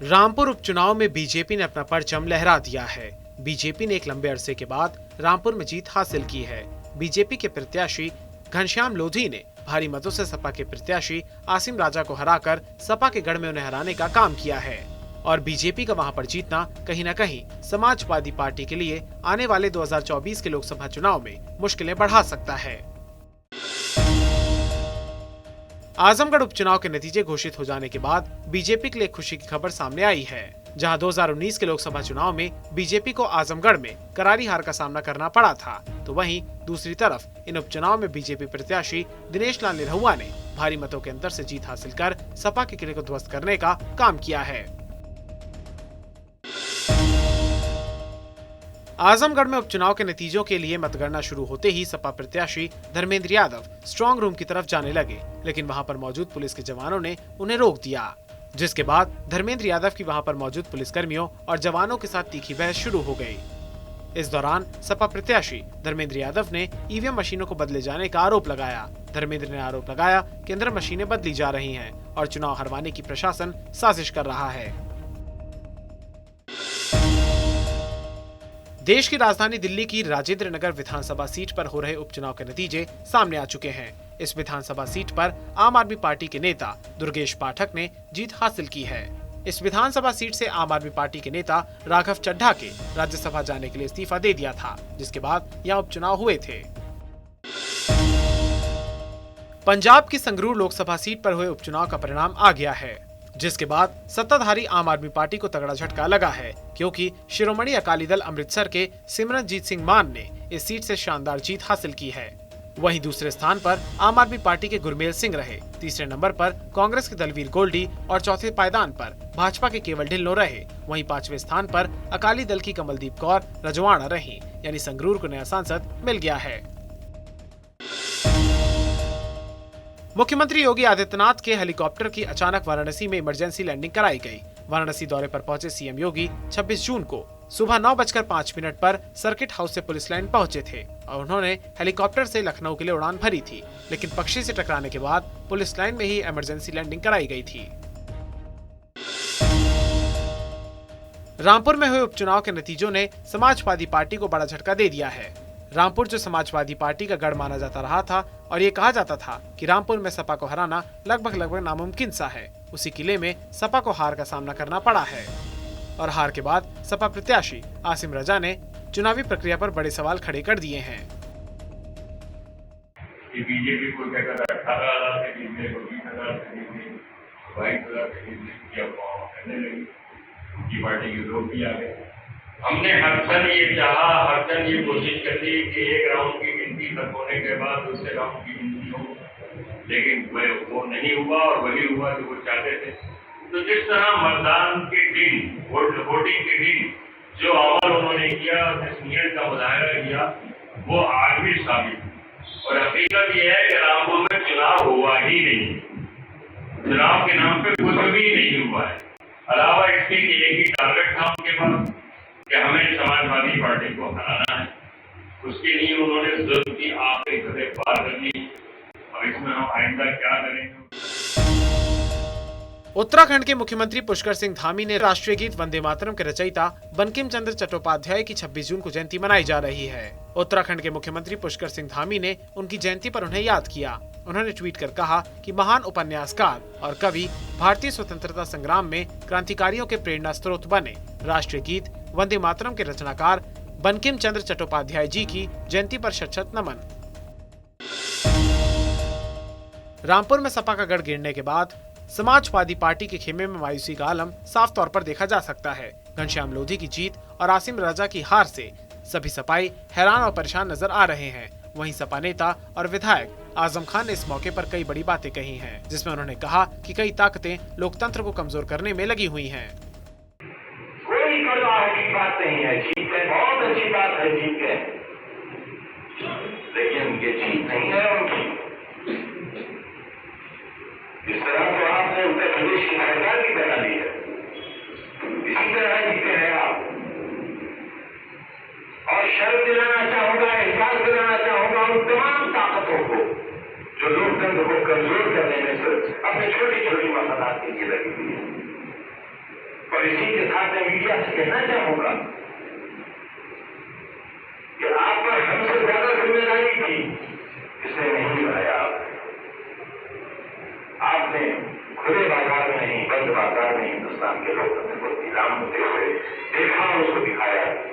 रामपुर उपचुनाव में बीजेपी ने अपना परचम लहरा दिया है। बीजेपी ने एक लंबे अरसे के बाद रामपुर में जीत हासिल की है। बीजेपी के प्रत्याशी घनश्याम लोधी ने भारी मतों से सपा के प्रत्याशी आसिम राजा को हराकर सपा के गढ़ में उन्हें हराने का काम किया है और बीजेपी का वहां पर जीतना कहीं न कहीं समाजवादी पार्टी के लिए आने वाले 2024 के लोकसभा चुनाव में मुश्किलें बढ़ा सकता है। आजमगढ़ उपचुनाव के नतीजे घोषित हो जाने के बाद बीजेपी के लिए खुशी की खबर सामने आई है, जहां 2019 के लोकसभा चुनाव में बीजेपी को आजमगढ़ में करारी हार का सामना करना पड़ा था, तो वहीं दूसरी तरफ इन उपचुनाव में बीजेपी प्रत्याशी दिनेश लाल निरहुआ ने भारी मतों के अंतर से जीत हासिल कर सपा के किले को ध्वस्त करने का काम किया है। आजमगढ़ में उपचुनाव के नतीजों के लिए मतगणना शुरू होते ही सपा प्रत्याशी धर्मेंद्र यादव स्ट्रांग रूम की तरफ जाने लगे, लेकिन वहां पर मौजूद पुलिस के जवानों ने उन्हें रोक दिया, जिसके बाद धर्मेंद्र यादव की वहां पर मौजूद पुलिसकर्मियों और जवानों के साथ तीखी बहस शुरू हो गई। इस दौरान सपा प्रत्याशी धर्मेंद्र यादव ने ईवीएम मशीनों को बदले जाने का आरोप लगाया। धर्मेंद्र ने आरोप लगाया कि अंदर मशीनें बदली जा रही हैं और चुनाव हरवाने की प्रशासन साजिश कर रहा है। देश की राजधानी दिल्ली की राजेंद्र नगर विधानसभा सीट पर हो रहे उपचुनाव के नतीजे सामने आ चुके हैं। इस विधानसभा सीट पर आम आदमी पार्टी के नेता दुर्गेश पाठक ने जीत हासिल की है। इस विधानसभा सीट से आम आदमी पार्टी के नेता राघव चड्ढा के राज्यसभा जाने के लिए इस्तीफा दे दिया था, जिसके बाद यहाँ उपचुनाव हुए थे। पंजाब की संगरूर लोकसभा सीट पर हुए उपचुनाव का परिणाम आ गया है, जिसके बाद सत्ताधारी आम आदमी पार्टी को तगड़ा झटका लगा है, क्योंकि शिरोमणि अकाली दल अमृतसर के सिमरनजीत सिंह मान ने इस सीट से शानदार जीत हासिल की है। वहीं दूसरे स्थान पर आम आदमी पार्टी के गुरमेल सिंह रहे, तीसरे नंबर पर कांग्रेस के दलवीर गोल्डी और चौथे पायदान पर भाजपा के केवल ढिल्लों रहे। वहीं पांचवें स्थान पर अकाली दल की कमलदीप कौर रजवाड़ा रही, यानी संगरूर को नया सांसद मिल गया है। मुख्यमंत्री योगी आदित्यनाथ के हेलीकॉप्टर की अचानक वाराणसी में इमरजेंसी लैंडिंग कराई गई। वाराणसी दौरे पर पहुंचे सीएम योगी 26 जून को सुबह 9:05 पर सर्किट हाउस से पुलिस लाइन पहुंचे थे और उन्होंने हेलीकॉप्टर से लखनऊ के लिए उड़ान भरी थी, लेकिन पक्षी से टकराने के बाद पुलिस लाइन में ही इमरजेंसी लैंडिंग कराई गई थी। रामपुर में हुए उपचुनाव के नतीजों ने समाजवादी पार्टी को बड़ा झटका दे दिया है। रामपुर जो समाजवादी पार्टी का गढ़ माना जाता रहा था और ये कहा जाता था कि रामपुर में सपा को हराना लगभग नामुमकिन सा है, उसी किले में सपा को हार का सामना करना पड़ा है और हार के बाद सपा प्रत्याशी आसिम रजा ने चुनावी प्रक्रिया पर बड़े सवाल खड़े कर दिए हैं। बीजेपी को 18,000 से जीतने को 20,000 से जीतने 22,000 से जीतने की पार्टी के लोग भी आ गए। हमने हर सन ये चाहा, हर सन ये कोशिश कर ली कि एक राउंड की गिनती खत्म होने के बाद दूसरे राउंड की गिनती हो, लेकिन वो नहीं हुआ और वही हुआ जो वो चाहते थे। तो जिस तरह मतदान के दिन, वोटिंग के दिन जो अमल उन्होंने किया, जिस नियत का मुजाहरा किया, वो आज भी साबित। और हकीकत ये है कि रामपुर में चुनाव हुआ ही नहीं, चुनाव के नाम पे कुछ भी नहीं हुआ है। अलावा इसके एक ही टारगेट था उनके पास कि हमें समाजवादी पार्टी को हराना है। उसके लिए उन्होंने जुल्म की आखिरी सतह पार कर ली। और इसमें हम आइंदा क्या करेंगे। उत्तराखंड के मुख्यमंत्री पुष्कर सिंह धामी ने राष्ट्रीय गीत वंदे मातरम के रचयिता बंकिम चंद्र चट्टोपाध्याय की 26 जून को जयंती मनाई जा रही है। उत्तराखंड के मुख्यमंत्री पुष्कर सिंह धामी ने उनकी जयंती पर उन्हें याद किया। उन्होंने ट्वीट कर कहा कि महान उपन्यासकार और कवि, भारतीय स्वतंत्रता संग्राम में क्रांतिकारियों के प्रेरणा स्रोत बने राष्ट्रीय गीत वंदे मातरम के रचनाकार बंकिम चंद्र चट्टोपाध्याय जी की जयंती पर शत-शत नमन। रामपुर में सपा का गढ़ गिरने के बाद समाजवादी पार्टी के खेमे में मायूसी का आलम साफ तौर पर देखा जा सकता है। घनश्याम लोधी की जीत और आसिम रजा की हार से सभी सपाई हैरान और परेशान नजर आ रहे हैं। वहीं सपा नेता और विधायक आजम खान ने इस मौके पर कई बड़ी बातें कही हैं, जिसमें उन्होंने कहा कि कई ताकतें लोकतंत्र को कमजोर करने में लगी हुई हैं। कोई कड़वाहट की बात नहीं है, जीत है, बहुत अच्छी बात है, जीत है, लेकिन ये जीत नहीं है उनकी। इस तरह तो आपने उत्तर प्रदेश की सरकार भी बना ली है, इसी तरह जीते हैं आप। और शर्त दिलाना चाहूंगा, एहसास दिलाना चाहूंगा उन तमाम ताकतों को जो लोकतंत्र को कमजोर करने में सिर्फ अपने छोटी छोटी मसलात के लिए लगी हुई है। और इसी के साथ मैं मीडिया से कहना चाहूंगा कि आप पर हमसे ज्यादा जिम्मेदारी थी, इसे नहीं बनाया। आपने खुले बाजार में नहीं, बंद बाजार में हिंदुस्तान के लोकतंत्र को नीलाम होते हुए देखा और उसको दिखाया।